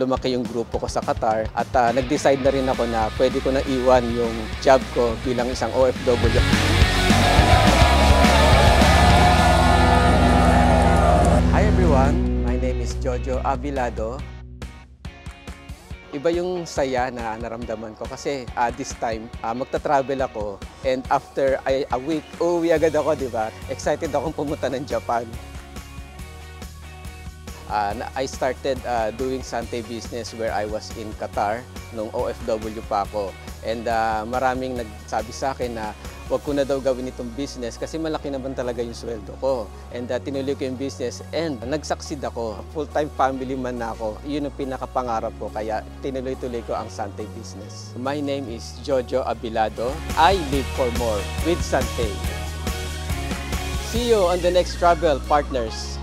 lumaki yung grupo ko sa Qatar at nag-decide na rin ako na pwede ko na iwan yung job ko bilang isang OFW. Hi everyone, my name is Jojo Avilado. Iba yung saya na naramdaman ko kasi this time magta-travel ako and after a week, uuwi agad ako, di ba? Excited akong pumunta ng Japan. I started doing Sante business where I was in Qatar nung OFW pa ako. And maraming nagsabi sa akin na wag ko na daw gawin itong business kasi malaki naman talaga yung sweldo ko. And tinuloy ko yung business and nag-succeed ako. Full-time family man na ako. Yun ang pinakapangarap ko kaya tinuloy-tuloy ko ang Sante business. My name is Jojo Avilado. I live for more with Sante. See you on the next Travel Partners.